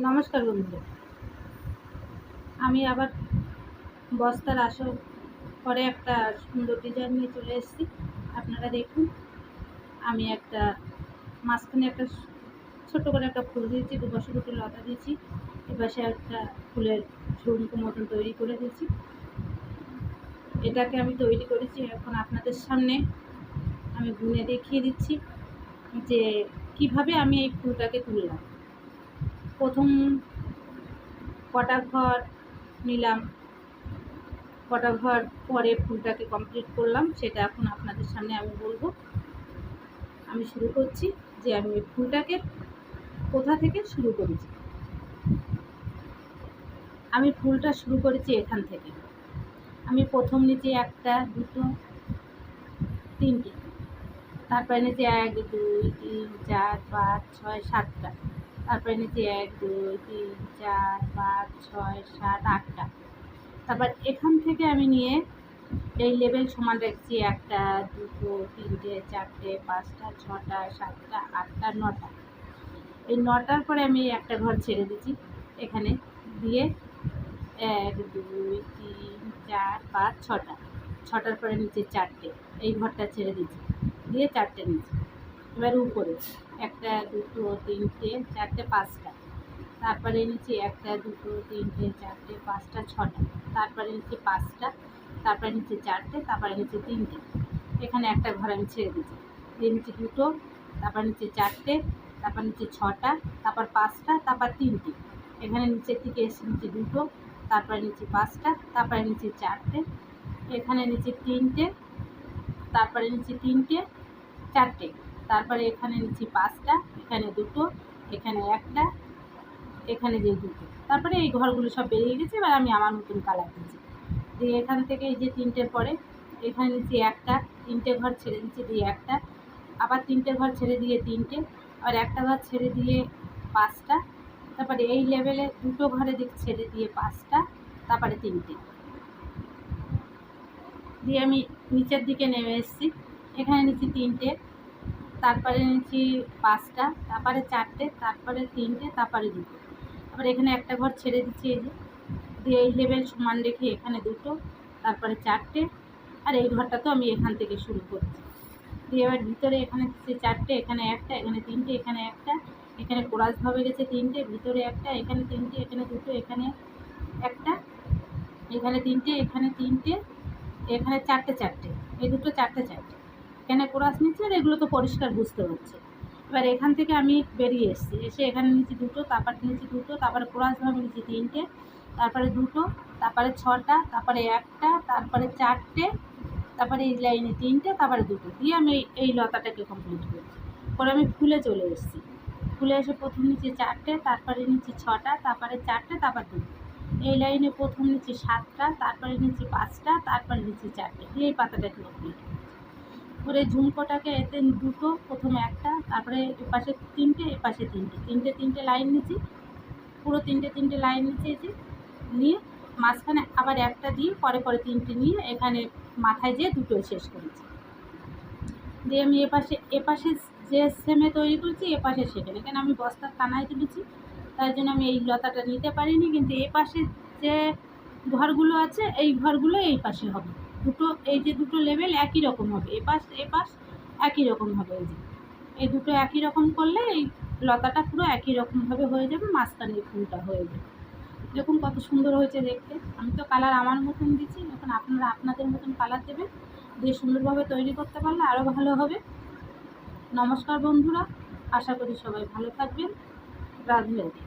নমস্কার বন্ধুরা, আমি আবার বস্তার আসর পরে একটা সুন্দর ডিজাইন নিয়ে চলে এসেছি। আপনারা দেখুন, আমি একটা মাঝখানে একটা ছোট করে একটা ফুল দিয়েছি, দুপাশে দুটো লতা দিয়েছি, এপাশে একটা ফুলের ঝুমকো মতন তৈরি করে দিয়েছি। এটাকে আমি তৈরি করেছি, এখন আপনাদের সামনে আমি গুনে দেখিয়ে দিচ্ছি যে কিভাবে আমি এই ফুলটাকে তুললাম। প্রথম কটা ঘর নিলাম, কটা ঘর পরে ফুলটাকে কমপ্লিট করলাম, সেটা এখন আপনাদের সামনে আমি বলবো। আমি শুরু করছি যে আমি এই ফুলটাকে কোথা থেকে শুরু করেছি। আমি ফুলটা শুরু করেছি এখান থেকে। আমি প্রথম নিচে একটা, দুটো, তিনটে, তারপরে নিচে 1 2 3 4 5 6 7টা, তারপরে নিচে 1 2 3 4 5 6 7 8টা। তারপর এখান থেকে আমি নিয়ে এই লেভেল সমান রাখছি 1টা 2টো 3টে 4টে 5টা 6টা 7টা 8টা 9টা। এই 9টার পরে আমি একটা ঘর ছেড়ে দিচ্ছি এখানে দিয়ে 1 2 3 4 5 6টা, 6টার পরে নিচে 4টে, এই ঘরটা ছেড়ে দিচ্ছি দিয়ে 4টে নিচে। এবার উপরে 1টা 2টো 3টে 4টে 5টা, তারপরে নিচে 1টা 2টো 3টে 4টে 5টা 6টা, তারপরে নিচে 5টা, তারপরে নিচে 4টে, তারপরে নিচে 3টে। এখানে একটা ঘর আমি ছেড়ে দিচ্ছি দিয়ে নিচে 2টো, তারপর নিচে 4টে, তারপর নিচে 6টা, তারপর 5টা, তারপর 3টে। এখানে নিচের দিকে এসে নিচে 2টো, তারপরে নিচে 5টা, তারপরে নিচে 4টে, এখানে নিচে 3টে, তারপরে নিচে 3টে 4টে, তারপরে এখানে নিচে 5টা, এখানে 2টো, এখানে 1টা, এখানে যে 2টো। তারপরে এই ঘরগুলো সব বেরিয়ে গেছে। এবার আমি আমার নতুন কালার দিচ্ছি দিয়ে এখান থেকে এই যে 3টের পরে এখানে নিচে 1টা, 3টে ঘর ছেড়ে দিচ্ছি দিয়ে 1টা, আবার 3টে ঘর ছেড়ে দিয়ে 3টে, আর একটা ঘর ছেড়ে দিয়ে 5টা, তারপরে এই লেভেলে 2টো ঘরে দিক ছেড়ে দিয়ে 5টা, তারপরে 3টে দিয়ে আমি নিচের দিকে নেমে এসেছি। এখানে নিচে 3টে, তারপরে নিচে 5টা, তারপরে 4টে, তারপরে 3টে, তারপরে 2টো। আবার এখানে একটা ঘর ছেড়ে দিচ্ছি এই যে দিয়ে এই লেভেল সমান রেখে এখানে 2টো, তারপরে 4টে, আর এই ঘরটা তো আমি এখান থেকে শুরু করছি দিয়ে এবার ভিতরে এখানে 4টে, এখানে 1টা, এখানে 3টে, এখানে 1টা, এখানে কোরাসভাবে গেছে 3টে, ভিতরে 1টা, এখানে 3টে, এখানে 2টো, এখানে 1টা, এখানে 3টে, এখানে 3টে, এখানে 4টে 4টে, এই দুটো 4টে 4টে, এখানে কোরাস নিচ্ছে। আর এগুলো তো পরিষ্কার বুঝতে হচ্ছে। এবার এখান থেকে আমি বেরিয়ে এসেছি, এসে এখানে নিচে 2টো, তারপরে নিচে 2টো, তারপরে কোরাসভাবে নিচে 3টে, তারপরে 2টো, তারপরে 6টা, তারপরে 1টা, তারপরে 4টে, তারপরে এই লাইনে 3টে, তারপরে 2টো দিয়ে আমি এই লতাটাকে কমপ্লিট করছি। পরে আমি ফুলে চলে এসেছি। ফুলে এসে প্রথম নিচে 4টে, তারপরে নিচে 6টা, তারপরে 4টে, তারপর 2টো, এই লাইনে প্রথম নিচে 7টা, তারপরে নিচে 5টা, তারপরে নিচে 4টে দিয়ে এই পাতাটাকে কমপ্লিট করে ঝুমকোটাকে এতে 2টো, প্রথমে 1টা, তারপরে এপাশে 3টে, এপাশে 3টে, 3টে লাইন নিচ্ছি, পুরো 3টে লাইন নিচে নিয়ে মাঝখানে আবার একটা দিয়ে পরে 3টে নিয়ে এখানে মাথায় যেয়ে 2টো শেষ করেছি দিয়ে আমি এপাশে যে সেমে তৈরি করছি এপাশে সেখানে, কেন আমি বস্তার কানায় তুলেছি তাই জন্য আমি এই লতাটা নিতে পারিনি। কিন্তু এপাশে যে ঘরগুলো আছে এই ঘরগুলো এই পাশে হবে, দুটো এই যে 2টো লেভেল একই রকম হবে, এপাশ একই রকম হবে। এই 2টো একই রকম করলে এই লতাটা পুরো একই রকমভাবে হয়ে যাবে, মাঝখানে এই ফুলটা হয়ে যাবে। দেখুন কত সুন্দর হয়েছে দেখতে। আমি তো কালার আমার মতন দিচ্ছি, এখন আপনারা আপনাদের মতন কালার দেবেন দিয়ে সুন্দরভাবে তৈরি করতে পারলে আরও ভালো হবে। নমস্কার বন্ধুরা, আশা করি সবাই ভালো থাকবেন। রাধে রাধে।